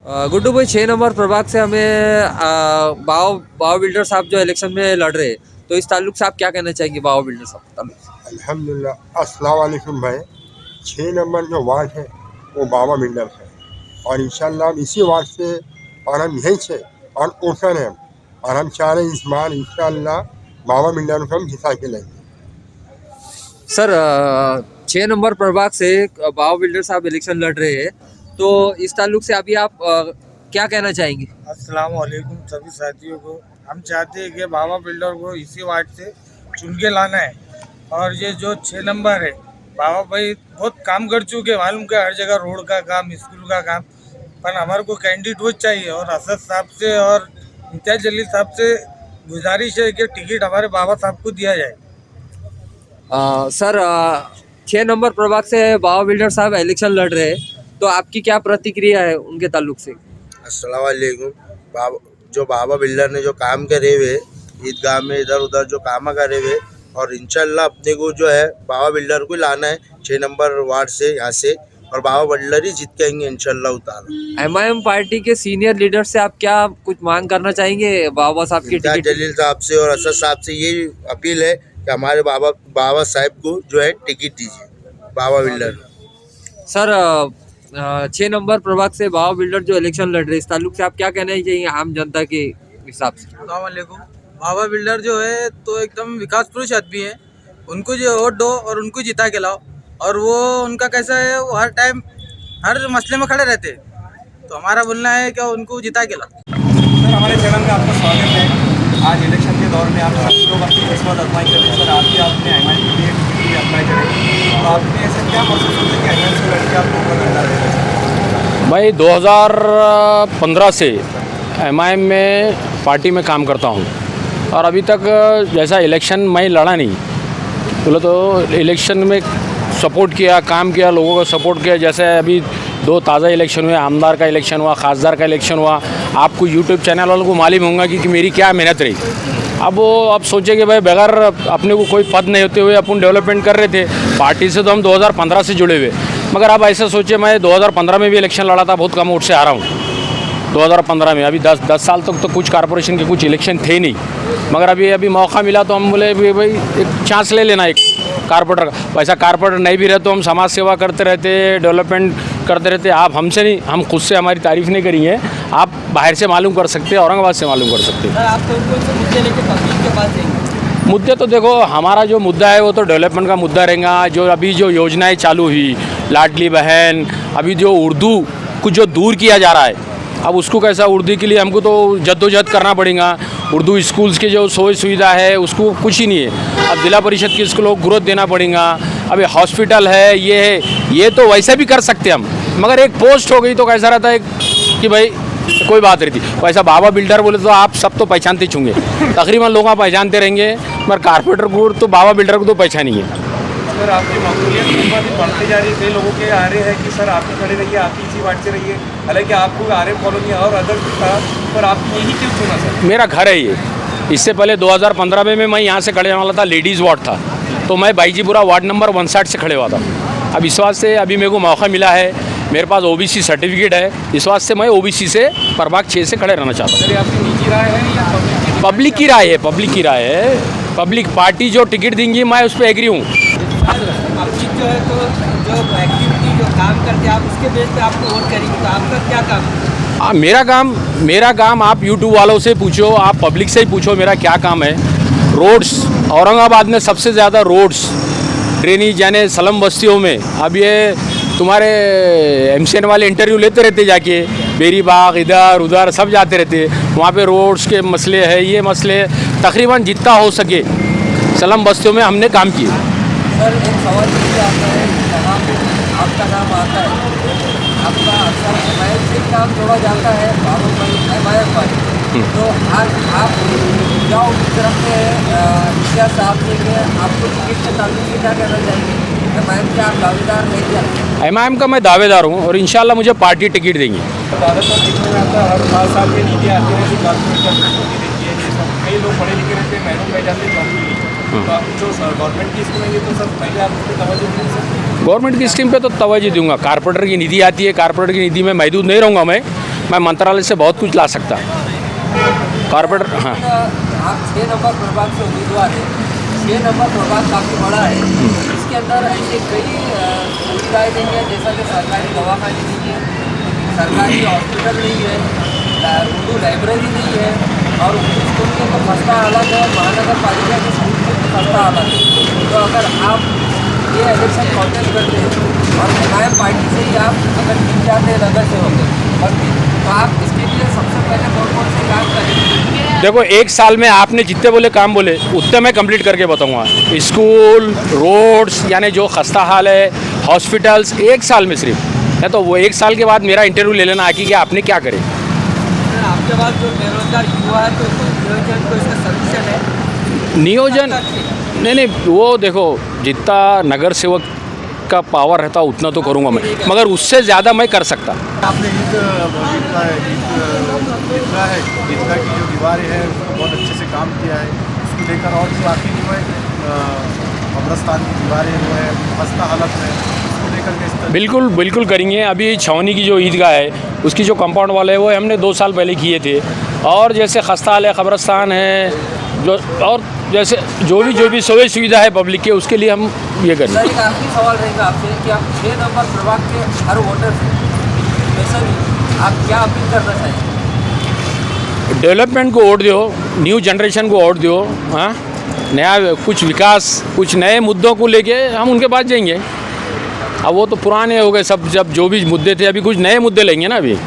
गुड्डू भाई 6 नंबर प्रभाग से हमें बाव बिल्डर साहब जो इलेक्शन में लड़ रहे हैं, तो इस ताल्लुक से आप क्या कहना चाहेंगे बाव बिल्डर साहब के ताल्लुक से? अल्हम्दुलिल्लाह अस्सलाम वालेकुम भाई। 6 नंबर जो वार्ड है वो बाबा बिल्डर है और इंशाल्लाह हम इसी वार्ड से और हम यहीं से और ओसन है और हम चाह रहे हैं इस बार इंशाल्लाह बाबा बिल्डर को हम जिता के लेंगे। सर 6 नंबर प्रभाग से बाव बिल्डर साहब इलेक्शन लड़ रहे हैं, तो इस ताल्लुक से अभी आप क्या कहना चाहेंगे? अस्सलाम वालेकुम सभी साथियों को। हम चाहते हैं कि बाबा बिल्डर को इसी वार्ड से चुन के लाना है और ये जो 6 नंबर है, बाबा भाई बहुत काम कर चुके हैं, मालूम का हर जगह रोड का काम, स्कूल का काम, पर हमारे को कैंडिडेट वो चाहिए और असद साहब से और इम्तियाज जलील साहब से गुजारिश है कि टिकट हमारे बाबा साहब को दिया जाए। सर 6 नंबर प्रभाग से बाव बिल्डर साहब इलेक्शन लड़ रहे हैं, तो आपकी क्या प्रतिक्रिया है उनके ताल्लुक से? अस्सलाम वालेकुम। बाबा बिल्डर ने जो काम करे हुए ईदगाह में इधर उधर जो काम करे हुए और इंशाल्लाह अपने को जो है बाबा बिल्डर को लाना है 6 नंबर वार्ड से यहाँ से और बाबा बिल्डर ही जीत के आएंगे इंशाल्लाह उतार। एमआईएम पार्टी के सीनियर लीडर से आप क्या कुछ मांग करना चाहेंगे बाबा साहब की इम्तियाज टिकट? जलील साहब से और असद साहब से यही अपील है कि हमारे बाबा साहब को जो है टिकट दीजिए बाबा बिल्डर। सर 6 नंबर प्रभाग से बाबा बिल्डर जो इलेक्शन लड़ रहे हैं, इस ताल्लुक से आप क्या कहना चाहिए आम जनता के हिसाब से? अस्सलाम वालेकुम। बाबा बिल्डर जो है तो एकदम विकास पुरुष आदमी है, उनको जो वोट दो और उनको जिता के लाओ। और वो उनका कैसा है, वो हर टाइम हर मसले में खड़े रहते हैं, तो हमारा बोलना है कि उनको जिता के लाओ। सर हमारे चैनल में आपका स्वागत है। आज इलेक्शन के दौर में आप सभी लोग अपनी किस्मत अजमाई करें। सर आप भी अपने एमआईएम के लिए टिकट भी अप्लाई करें, तो आपने ऐसा क्या महसूस होता है कि एमआईएम से लड़के आप लोगों का करना? मैं 2015 से एमआईएम में पार्टी में काम करता हूं और अभी तक जैसा इलेक्शन मैं लड़ा नहीं, बोले तो इलेक्शन में सपोर्ट किया, काम किया, लोगों को सपोर्ट किया। जैसे अभी 2 ताज़ा इलेक्शन हुए, आमदार का इलेक्शन हुआ, खासदार का इलेक्शन हुआ। आपको यूट्यूब चैनल वालों को मालूम होगा कि मेरी क्या मेहनत रही। अब सोचे कि भाई बगैर अपने को कोई पद नहीं होते हुए अपन डेवलपमेंट कर रहे थे। पार्टी से तो हम 2015 से जुड़े हुए, मगर अब ऐसा सोचे मैं 2015 में भी इलेक्शन लड़ा था, बहुत कम वोट से हारा हूँ 2015 में। अभी 10 साल तक तो कुछ कारपोरेशन के कुछ इलेक्शन थे नहीं, मगर अभी मौका मिला तो हम बोले भाई एक चांस ले लेना, एक कारपोरेटर का। वैसा कारपोरेटर नहीं भी रहे तो हम समाज सेवा करते रहते, डेवलपमेंट करते रहते। आप हमसे नहीं, हम खुद से हमारी तारीफ़ नहीं करी है, आप बाहर से मालूम कर सकते हैं, औरंगाबाद से मालूम कर सकते हैं। आप कौन से मुद्दे लेके पब्लिक के पास जाएंगे? मुद्दे तो देखो, हमारा जो मुद्दा है वो तो डेवलपमेंट का मुद्दा रहेगा। जो अभी जो योजनाएं चालू हुई, लाडली बहन, अभी जो उर्दू कुछ जो दूर किया जा रहा है, अब उसको कैसा उर्दू के लिए हमको तो जद्दोजहद करना पड़ेगा। उर्दू स्कूल्स की जो सुविधा है उसको कुछ ही नहीं है। अब जिला परिषद की स्कूलों को ग्रोथ देना पड़ेगा। अभी हॉस्पिटल है, ये है, ये तो वैसे भी कर सकते हम, मगर एक पोस्ट हो गई तो कैसा रहता है कि भाई कोई बात रहती। वैसा बाबा बिल्डर बोले तो आप सब तो पहचानते चुंगे, तकरीबन लोग आप पहचानते रहेंगे, मगर कारपोरेटर को तो बाबा बिल्डर को तो पहचानिए। सर आपकी मकबूलियत दिन ब दिन बढ़ते जा रही है। कई लोगों के आ रहे हैं कि सर आप ही खड़े रहिए, आप ही इसी वार्ड से रहिए, हालांकि आपको आर एम कॉलोनी और अदर्स भी था, पर आपने यही क्यों चुना सर? मेरा घर है ये। इससे पहले 2015 में मैं यहाँ से खड़े वाला था, लेडीज़ वार्ड था, तो मैं बाईजीपुरा वार्ड नंबर 59 से खड़े हुआ था। अब इस बात से अभी मेरे को मौका मिला है, मेरे पास ओबीसी सर्टिफिकेट है, इस बात से मैं ओबीसी से प्रभाग 6 से खड़े रहना चाहता हूँ। सर आपकी निजी राय है या पब्लिक की राय है, पब्लिक की राय है। पब्लिक पार्टी जो टिकट देंगी मैं उस पर एग्री हूँ। पब्लिक जो है तो जो एक्टिविटी जो काम करते हैं आप उसके बेस पे आपको वोट करेंगे, तो आपका क्या काम है? मेरा काम आप यूट्यूब वालों से पूछो, आप पब्लिक से ही पूछो मेरा क्या काम है। रोड्स, औरंगाबाद में सबसे ज़्यादा रोड्स, ड्रेनेज यानी स्लम बस्तियों में। अब ये तुम्हारे एमसीएन वाले इंटरव्यू लेते रहते, जाके बेरी बाग इधर उधर सब जाते रहते, वहाँ पे रोड्स के मसले है, ये मसले। तकरीबन जितना हो सके स्लम बस्तियों में हमने काम किए। सर एक सवाल ये आता है, जहाँ पे आपका नाम आता है, आपका अक्सर एमआईएम से नाम जोड़ा जाता है, एमआईएम पार्टी, तो आज आप क्या उम्मीद रखते हैं इम्तियाज साहब से कि आपको टिकट के ताल्लुक से क्या कहना चाहेंगे? एमआईएम के आप दावेदार नहीं क्या? एमआईएम का मैं दावेदार हूँ और इंशाल्लाह मुझे पार्टी टिकट देंगी। ज़्यादातर दिखने में आता है हर 5 साल की नीति आती है कि कारपोरेटर को नीति देती है, ये सब कई लोग पढ़े लिखे रहते हैं, महनत में जाते हैं नौकरी नहीं। तो आप जो गवर्नमेंट की स्कीम है ये तो सर पहले आप उस पर तवज्जो दें सर। गवर्नमेंट की स्कीम पे तो तवज्जो दूंगा। कारपोरेटर की निधि आती है, कारपोरेटर की निधि में महदूद नहीं रहूँगा मैं, मैं मंत्रालय से बहुत कुछ ला सकता कॉर्पोरेटर। हाँ, आप 6 नंबर प्रभाग से उम्मीदवार हैं। 6 नंबर प्रभाग काफ़ी बड़ा है, इसके अंदर ऐसे कई सुविधाएँ नहीं है, जैसा कि सरकारी दवाखाने नहीं है, सरकारी हॉस्पिटल नहीं है, उर्दू लाइब्रेरी नहीं है, और उर्दू स्कूल के तो खस्ता हालत है, महानगर पालिका के स्कूल के तो खस्ता हालत है। तो अगर आप ये इलेक्शन कॉन्टेस्ट करते हैं और MIM पार्टी से ही आप अगर जीत जाते हैं नगर सेवक बनते, तो आप इसके लिए सबसे पहले कौन से काम करेंगे? देखो 1 साल में आपने जितने बोले काम बोले उतने मैं कंप्लीट करके बताऊंगा। स्कूल, रोड्स, यानी जो खस्ता हाल है, हॉस्पिटल्स, 1 साल में सिर्फ। या तो वो 1 साल के बाद मेरा इंटरव्यू ले लेना आके कि आपने क्या करे। आपके पास जो बेरोजगार युवा है, तो नियोजन को इसका सॉल्यूशन है? नियोजन नहीं, वो देखो जितना नगर सेवक का पावर रहता उतना तो करूँगा मैं, मगर उससे ज़्यादा मैं कर सकता। आपने ईदगाह की जो दीवारें हैं उसको बहुत अच्छे से काम किया है, उसको लेकर और जो बाकी जो है कब्रस्तान की दीवारें जो है खस्ता हालत में, उसको लेकर के बिल्कुल बिल्कुल करेंगे। अभी छावनी की जो ईदगाह है उसकी जो कंपाउंड वाल है वो हमने 2 साल पहले किए थे, और जैसे खस्ता हाल है, कब्रस्तान है, जो और जैसे जो भी सुविधा है पब्लिक के, उसके लिए हम ये करेंगे। सर, एक आखिरी सवाल रहेगा आपसे कि आप 6 नंबर प्रभाग के हर वोटर से स्पेशली आप क्या अपील करना चाहेंगे? डेवलपमेंट को वोट दो, न्यू जनरेशन को वोट दो। हाँ, नया कुछ विकास, कुछ नए मुद्दों को लेके हम उनके पास जाएंगे। अब वो तो पुराने हो गए सब, जब जो भी मुद्दे थे, अभी कुछ नए मुद्दे लेंगे ना अभी।